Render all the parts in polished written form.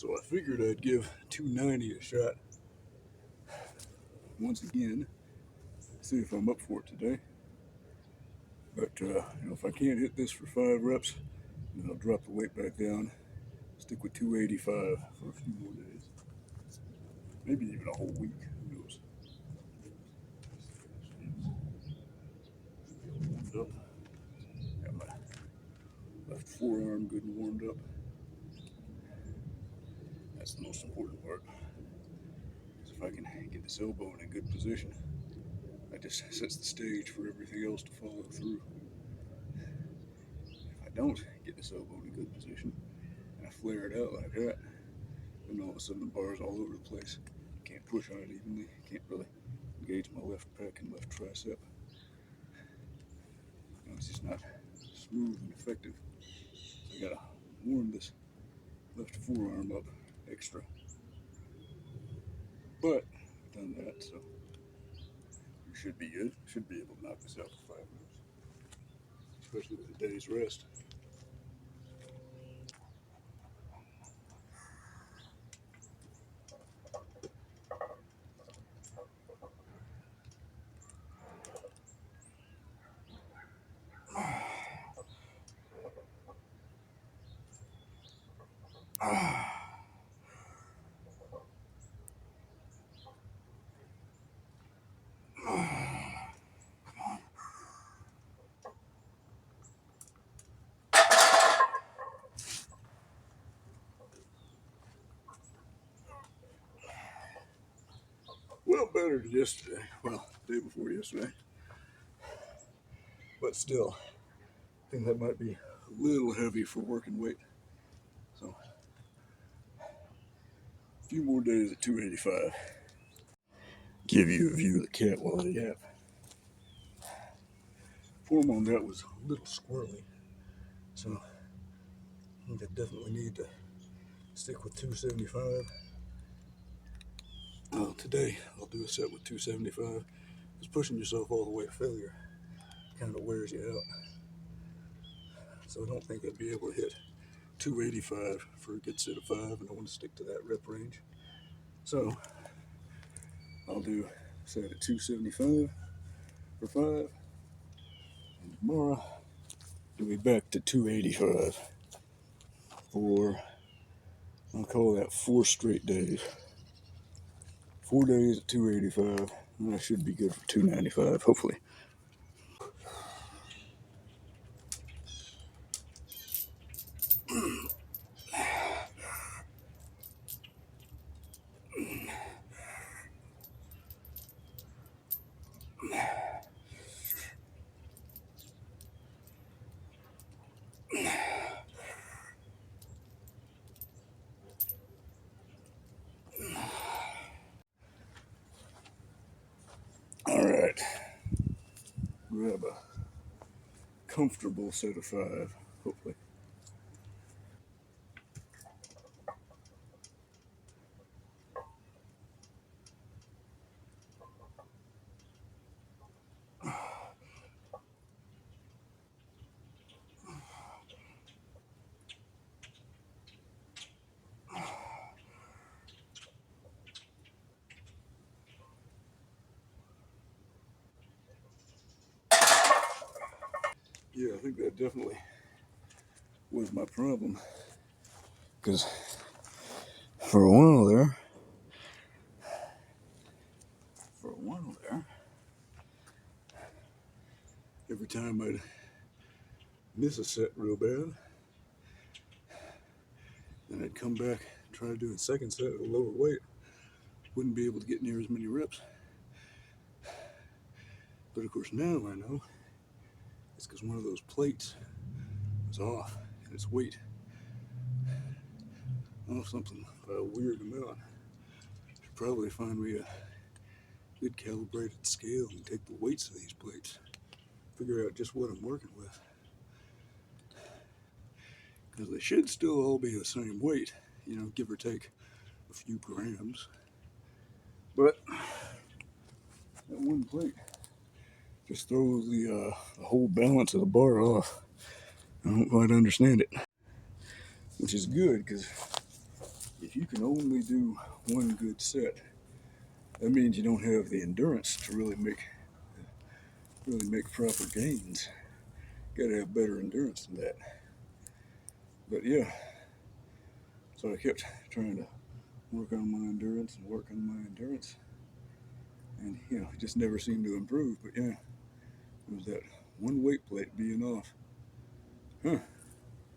So I figured I'd give 290 a shot once again, see if I'm up for it today. But if I can't hit this for 5 reps, then I'll drop the weight back down, stick with 285 for a few more days, maybe even a whole week. Who knows? Warmed up. Got my left forearm good and warmed up. That's the most important part. Because if I can get this elbow in a good position, that just sets the stage for everything else to follow through. If I don't get this elbow in a good position, and I flare it out like that, then all of a sudden the bar's all over the place. Can't push on it evenly, can't really engage my left pec and left tricep. It's just not smooth and effective. So I gotta warm this left forearm up extra. But I've done that, so you should be good. Should be able to knock this out for 5 minutes, especially with a day's rest. Well, better than yesterday. Well, the day before yesterday. But still, I think that might be a little heavy for working weight. So, a few more days at 285. Give you a view of the Catwallet Gap. Form on that was a little squirrely. So, I think I definitely need to stick with 275. Today, I'll do a set with 275. Because pushing yourself all the way to failure kind of wears you out. So I don't think I'd be able to hit 285 for a good set of 5, and I want to stick to that rep range. So I'll do a set at 275 for 5, and tomorrow I'll be back to 285 for, I'll call that 4 straight days. 4 days at 285, and I should be good for 295, hopefully. All right, grab a comfortable set of 5, hopefully. Yeah, I think that definitely was my problem. Because for a while there, every time I'd miss a set real bad, then I'd come back and try to do a second set at a lower weight. Wouldn't be able to get near as many reps. But of course now I know it's because one of those plates was off in its weight. Off something by a weird amount. Should probably find me a good calibrated scale and take the weights of these plates. Figure out just what I'm working with. Because they should still all be the same weight, give or take a few grams. But that one plate just throws the whole balance of the bar off. I don't quite understand it. Which is good, because you if you can only do one good set, that means you don't have the endurance to really make proper gains. You gotta have better endurance than that. But yeah, so I kept trying to work on my endurance, and it just never seemed to improve. But yeah, it was that one weight plate being off. Huh.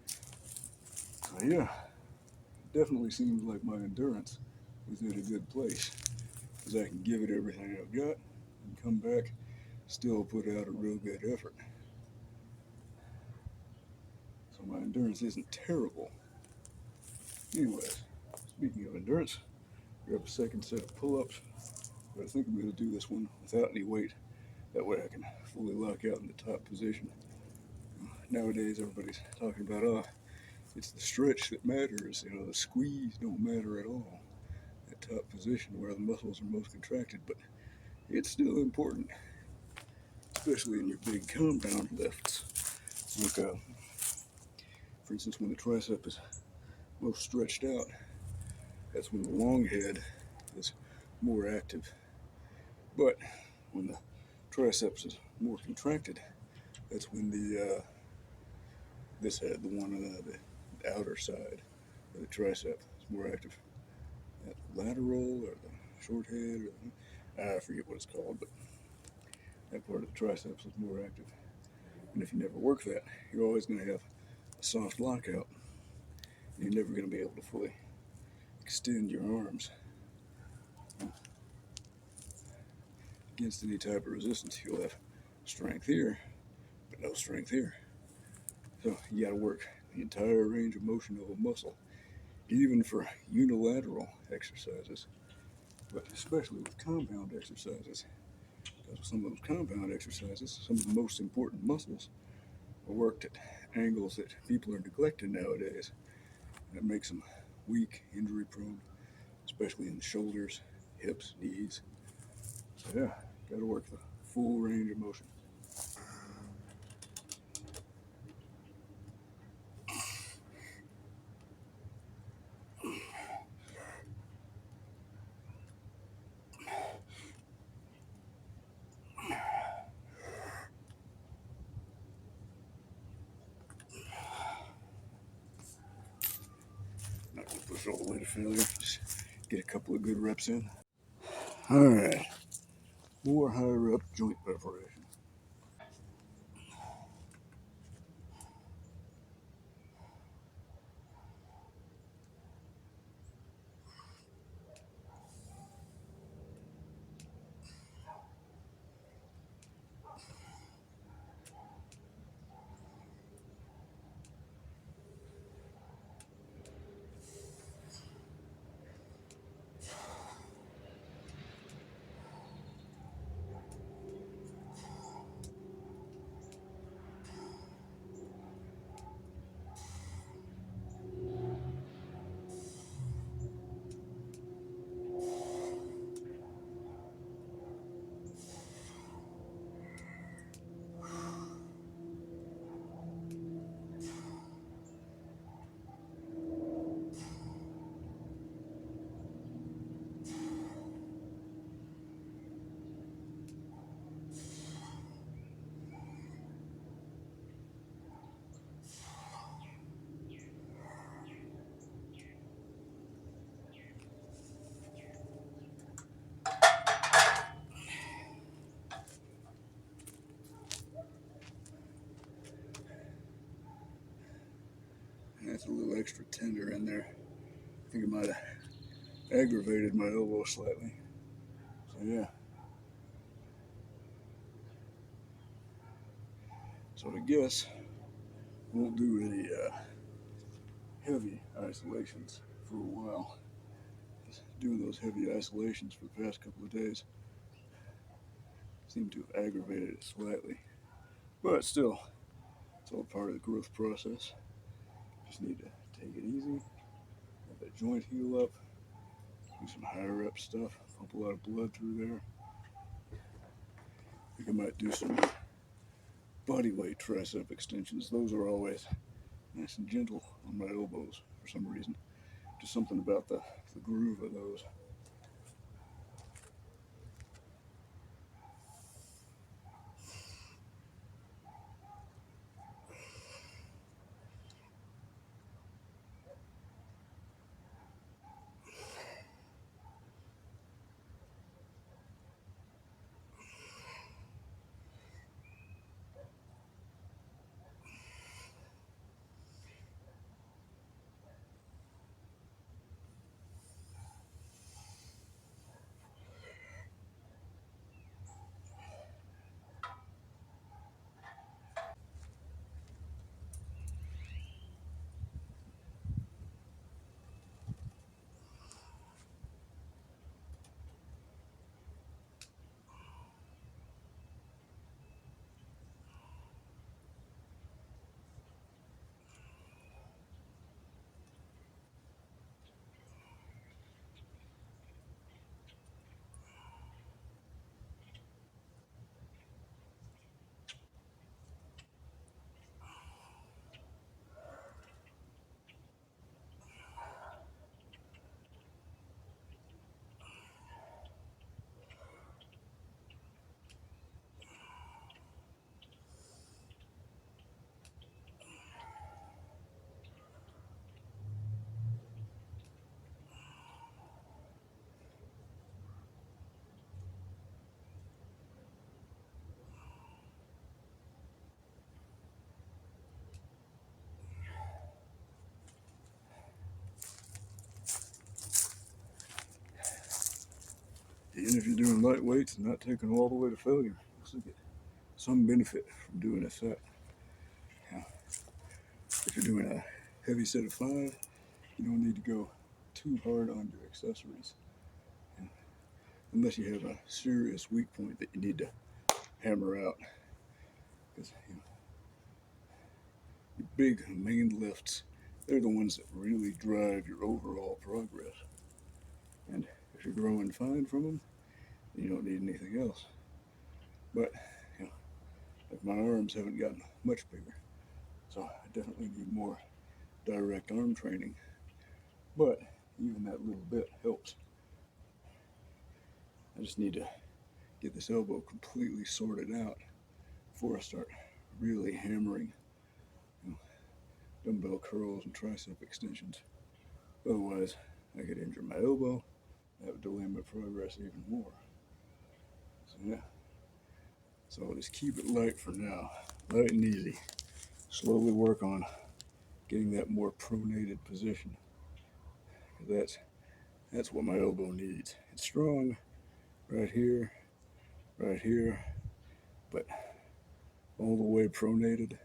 So yeah, it definitely seems like my endurance is in a good place, because I can give it everything I've got and come back, still put out a real good effort. So my endurance isn't terrible. Anyways, speaking of endurance, grab a second set of pull-ups. But I think I'm going to do this one without any weight. That way I can fully lock out in the top position. Nowadays everybody's talking about, it's the stretch that matters. The squeeze don't matter at all. That top position where the muscles are most contracted, but it's still important, especially in your big compound lifts. Like, for instance, when the tricep is most stretched out, that's when the long head is more active. But when the triceps is more contracted, that's when this head, the one on the outer side of the tricep, is more active. That lateral or the short head, or I forget what it's called, but that part of the triceps is more active. And if you never work that, you're always going to have a soft lockout. You're never going to be able to fully extend your arms against any type of resistance. You'll have strength here, but no strength here. So you got to work the entire range of motion of a muscle, even for unilateral exercises, but especially with compound exercises. Because with some of those compound exercises, some of the most important muscles are worked at angles that people are neglecting nowadays. And it makes them weak, injury prone, especially in the shoulders, hips, knees. So yeah, got to work the full range of motion. Not going to push all the way to failure. Just get a couple of good reps in. All right, more higher up joint preparation. That's a little extra tender in there. I think it might have aggravated my elbow slightly. So yeah. So I guess won't do any heavy isolations for a while. Just doing those heavy isolations for the past couple of days seem to have aggravated it slightly. But still, it's all part of the growth process. Just need to take it easy, let that joint heal up, do some higher up stuff, pump a lot of blood through there. I think I might do some body weight tricep extensions. Those are always nice and gentle on my elbows for some reason. Just something about the groove of those. Even if you're doing light weights and not taking them all the way to failure, you'll still get some benefit from doing a set. Now, if you're doing a heavy set of 5, you don't need to go too hard on your accessories. And unless you have a serious weak point that you need to hammer out. Because your big main lifts, they're the ones that really drive your overall progress. And if you're growing fine from them, you don't need anything else. But like my arms haven't gotten much bigger, so I definitely need more direct arm training. But even that little bit helps. I just need to get this elbow completely sorted out before I start really hammering dumbbell curls and tricep extensions. Otherwise, I could injure my elbow. That would delay my progress even more. So yeah, so I'll just keep it light for now, light and easy. Slowly work on getting that more pronated position. That's what my elbow needs. It's strong right here, but all the way pronated,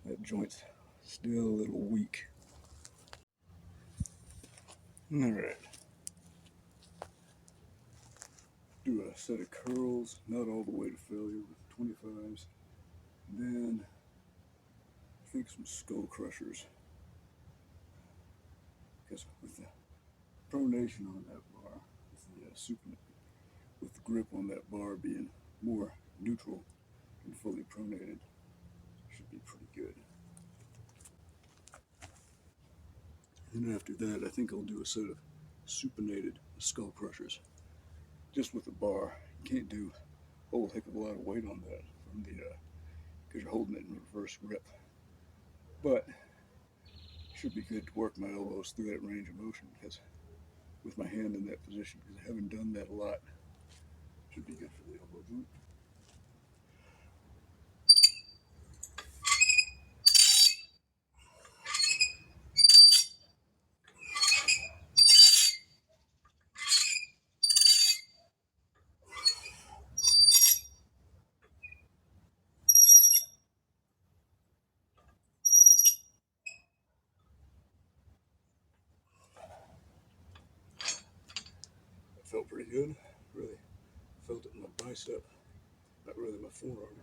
that joint's still a little weak. All right. Do a set of curls, not all the way to failure with 25s. And then I think some skull crushers. Because with the pronation on that bar, with the grip on that bar being more neutral and fully pronated, should be pretty good. And after that, I think I'll do a set of supinated skull crushers. Just with the bar, you can't do a whole heck of a lot of weight on that from the because you're holding it in reverse grip. But it should be good to work my elbows through that range of motion because with my hand in that position, because I haven't done that a lot, should be good for the elbow joint. It felt pretty good. Really felt it in my bicep, not really my forearm.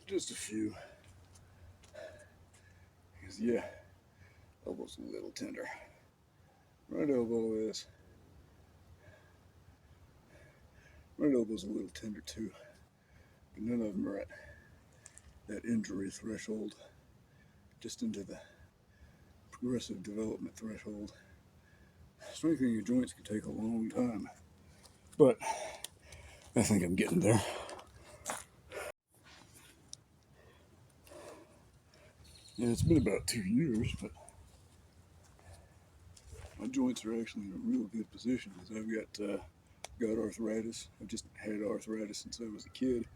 Just a few. Because, yeah, elbow's a little tender. Right elbow is. Right elbow's a little tender too. But none of them are at that injury threshold. Just into the progressive development threshold. Strengthening your joints can take a long time. But I think I'm getting there. Yeah, it's been about 2 years, but my joints are actually in a real good position because I've got arthritis. I've just had arthritis since I was a kid,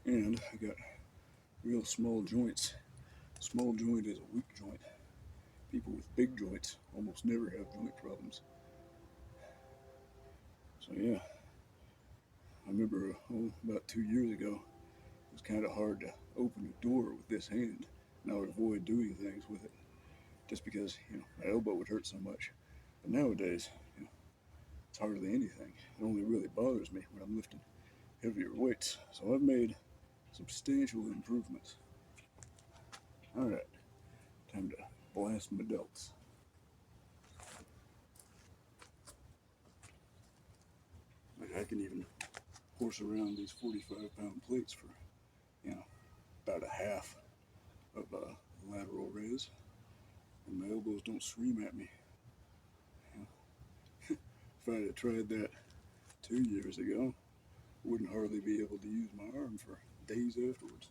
and I got real small joints. Small joint is a weak joint. People with big joints almost never have joint problems. So yeah, I remember about 2 years ago, it was kind of hard to open a door with this hand, and I would avoid doing things with it just because my elbow would hurt so much. But nowadays, it's hardly anything. It only really bothers me when I'm lifting heavier weights. So I've made substantial improvements. All right, time to blast my delts. I can even horse around these 45-pound plates for, about a half of a lateral raise, and my elbows don't scream at me. If I had tried that 2 years ago, I wouldn't hardly be able to use my arm for days afterwards.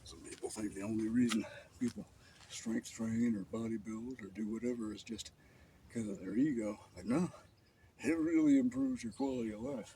Some people think the only reason people strength train or bodybuild or do whatever is just because of their ego. Like, no, it really improves your quality of life.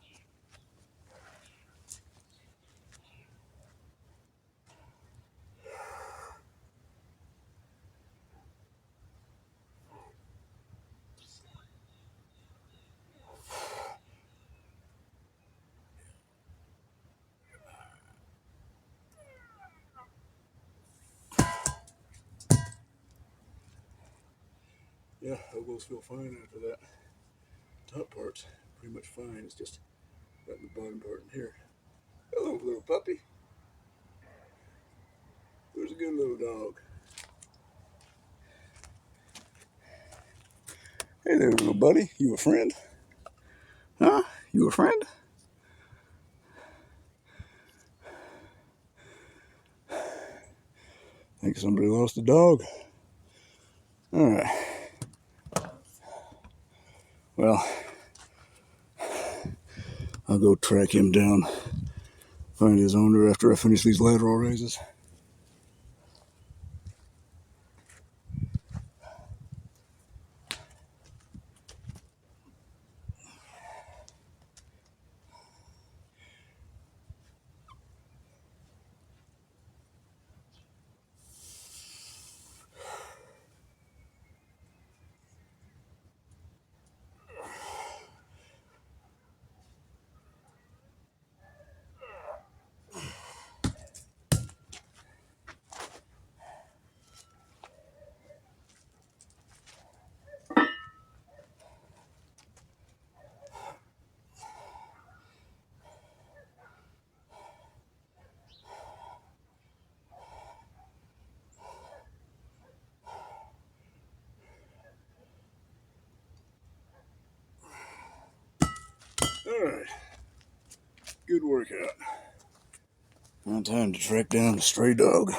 Yeah, elbows feel fine after that. Top part's pretty much fine. It's just that the bottom part in here. Hello, little puppy. Who's a good little dog? Hey there, little buddy. You a friend? Huh? You a friend? Think somebody lost a dog. All right. Well, I'll go track him down, find his owner after I finish these lateral raises. All right. Good workout. Now time to track down the stray dog.